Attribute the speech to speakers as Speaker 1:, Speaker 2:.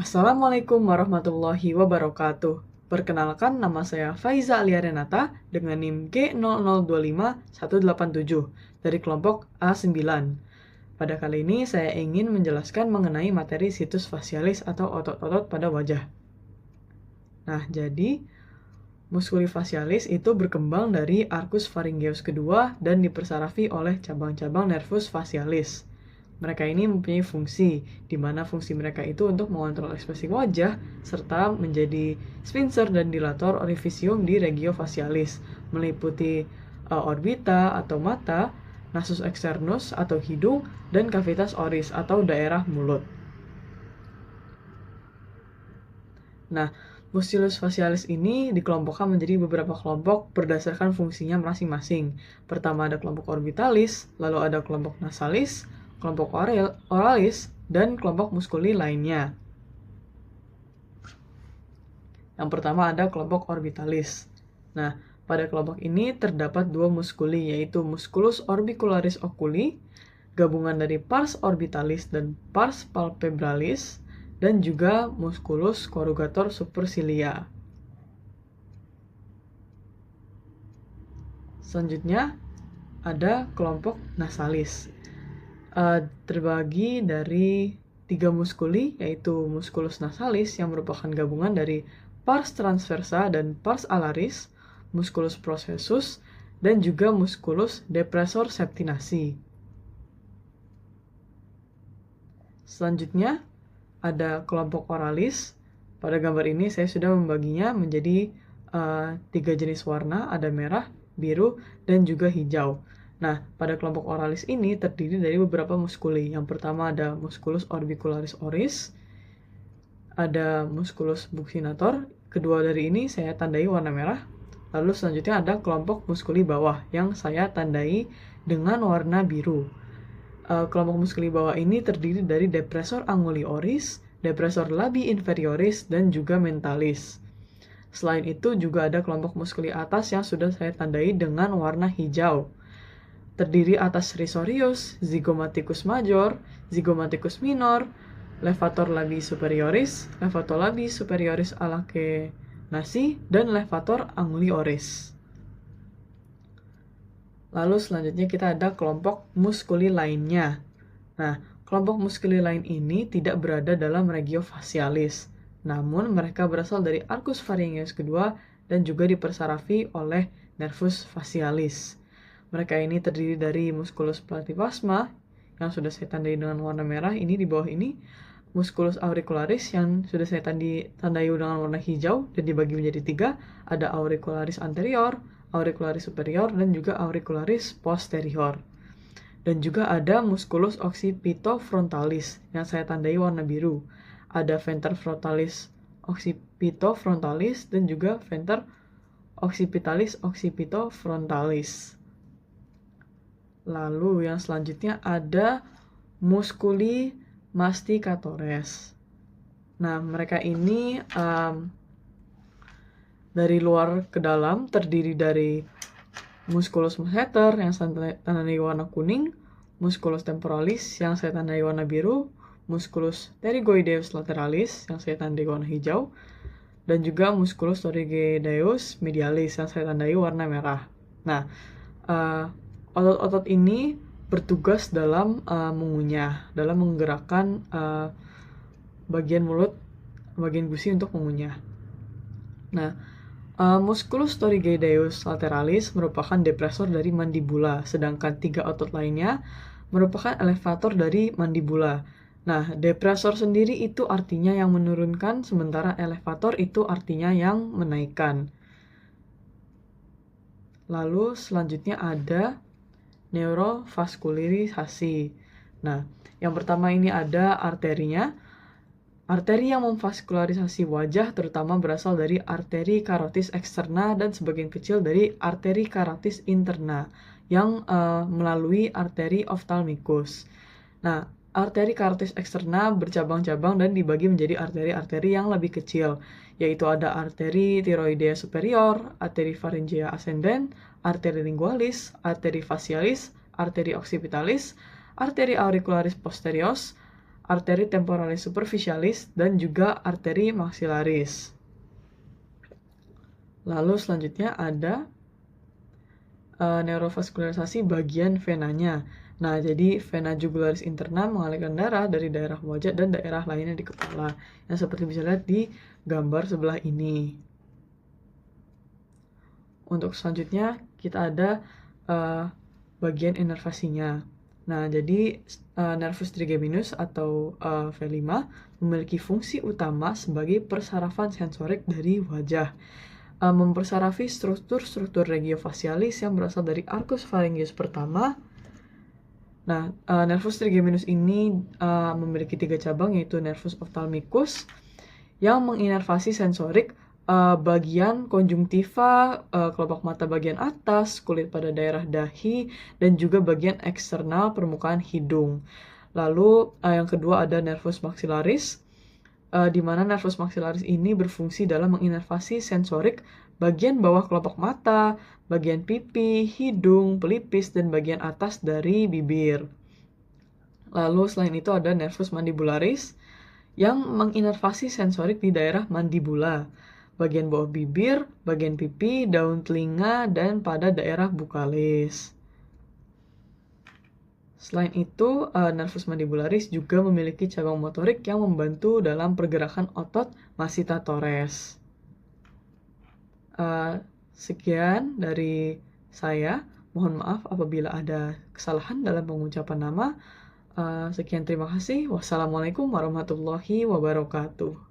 Speaker 1: Assalamualaikum warahmatullahi wabarakatuh. Perkenalkan, nama saya Faiza Alia Renata dengan NIM G0025187 dari kelompok A9. Pada kali ini saya ingin menjelaskan mengenai materi situs facialis atau otot-otot pada wajah. Nah, jadi musculi facialis itu berkembang dari arcus pharyngeus kedua dan dipersarafi oleh cabang-cabang nervus facialis. Mereka ini mempunyai fungsi, di mana fungsi mereka itu untuk mengontrol ekspresi wajah, serta menjadi sphincter dan dilator orifisium di regio facialis, meliputi orbita atau mata, nasus externus atau hidung, dan cavitas oris atau daerah mulut. Nah, musculus facialis ini dikelompokkan menjadi beberapa kelompok berdasarkan fungsinya masing-masing. Pertama ada kelompok orbitalis, lalu ada kelompok nasalis, kelompok oralis, dan kelompok muskuli lainnya. Yang pertama ada kelompok orbitalis. Nah, pada kelompok ini terdapat dua muskuli, yaitu musculus orbicularis oculi, gabungan dari pars orbitalis dan pars palpebralis, dan juga musculus corrugator supercilia. Selanjutnya ada kelompok nasalis. Terbagi dari tiga muskuli, yaitu musculus nasalis yang merupakan gabungan dari pars transversa dan pars alaris, musculus processus, dan juga musculus depressor septinasi. Selanjutnya ada kelompok oralis. Pada gambar ini saya sudah membaginya menjadi tiga jenis warna, ada merah, biru, dan juga hijau. Nah, pada kelompok oralis ini terdiri dari beberapa muskuli. Yang pertama ada musculus orbicularis oris, ada musculus buccinator. Kedua dari ini saya tandai warna merah. Lalu selanjutnya ada kelompok muskuli bawah yang saya tandai dengan warna biru. Kelompok muskuli bawah ini terdiri dari depressor anguli oris, depressor labii inferioris, dan juga mentalis. Selain itu juga ada kelompok muskuli atas yang sudah saya tandai dengan warna hijau. Terdiri atas risorius, zygomaticus major, zygomaticus minor, levator labii superioris, levator labii superioris alakenasi, dan levator anguli oris. Lalu selanjutnya kita ada kelompok muskuli lainnya. Nah, kelompok muskuli lain ini tidak berada dalam regio facialis, namun mereka berasal dari arcus pharyngeus kedua dan juga dipersarafi oleh nervus facialis. Mereka ini terdiri dari musculus platyplasma yang sudah saya tandai dengan warna merah ini di bawah ini, musculus auricularis yang sudah saya tandai dengan warna hijau dan dibagi menjadi tiga, ada auricularis anterior, auricularis superior, dan juga auricularis posterior. Dan juga ada musculus occipitofrontalis yang saya tandai warna biru. Ada venter frontalis occipitofrontalis dan juga venter occipitalis occipitofrontalis. Lalu yang selanjutnya ada musculi masticatores. Nah, mereka ini dari luar ke dalam terdiri dari musculus masseter yang saya tandai warna kuning, musculus temporalis yang saya tandai warna biru, musculus pterygoideus lateralis yang saya tandai warna hijau, dan juga musculus pterygoideus medialis yang saya tandai warna merah. Nah, otot-otot ini bertugas dalam mengunyah, dalam menggerakkan bagian mulut, bagian gusi untuk mengunyah. Nah, musculus pterygoideus lateralis merupakan depressor dari mandibula, sedangkan tiga otot lainnya merupakan elevator dari mandibula. Nah, depressor sendiri itu artinya yang menurunkan, sementara elevator itu artinya yang menaikkan. Lalu selanjutnya ada neurovaskularisasi. Nah, yang pertama ini ada arterinya. Arteri yang memvaskularisasi wajah terutama berasal dari arteri carotis externa dan sebagian kecil dari arteri carotis interna yang melalui arteri ophthalmicus. Nah, arteri carotis externa bercabang-cabang dan dibagi menjadi arteri-arteri yang lebih kecil, yaitu ada arteri thyroidea superior, arteri pharyngea ascendens, arteri lingualis, arteri facialis, arteri occipitalis, arteri auricularis posterior, arteri temporalis superficialis, dan juga arteri maxillaris. Lalu selanjutnya ada neurovaskularisasi bagian venanya. Nah, jadi vena jugularis interna mengalirkan darah dari daerah wajah dan daerah lainnya di kepala. Yang seperti bisa lihat di gambar sebelah ini. Untuk selanjutnya kita ada bagian inervasinya. Nah, jadi nervus trigeminus atau V5 memiliki fungsi utama sebagai persarafan sensorik dari wajah. Mempersarafi struktur-struktur regiofasialis yang berasal dari arcus pharyngeus pertama. Nah, nervus trigeminus ini memiliki 3 cabang, yaitu nervus ophthalmicus yang menginervasi sensorik bagian konjungtiva, kelopak mata bagian atas, kulit pada daerah dahi, dan juga bagian eksternal permukaan hidung. Lalu yang kedua ada nervus maxillaris, di mana nervus maxillaris ini berfungsi dalam menginervasi sensorik bagian bawah kelopak mata, bagian pipi, hidung, pelipis, dan bagian atas dari bibir. Lalu selain itu ada nervus mandibularis yang menginervasi sensorik di daerah mandibula, bagian bawah bibir, bagian pipi, daun telinga, dan pada daerah bukalis. Selain itu, nervus mandibularis juga memiliki cabang motorik yang membantu dalam pergerakan otot massetotores. Sekian dari saya. Mohon maaf apabila ada kesalahan dalam pengucapan nama. Sekian, terima kasih. Wassalamualaikum warahmatullahi wabarakatuh.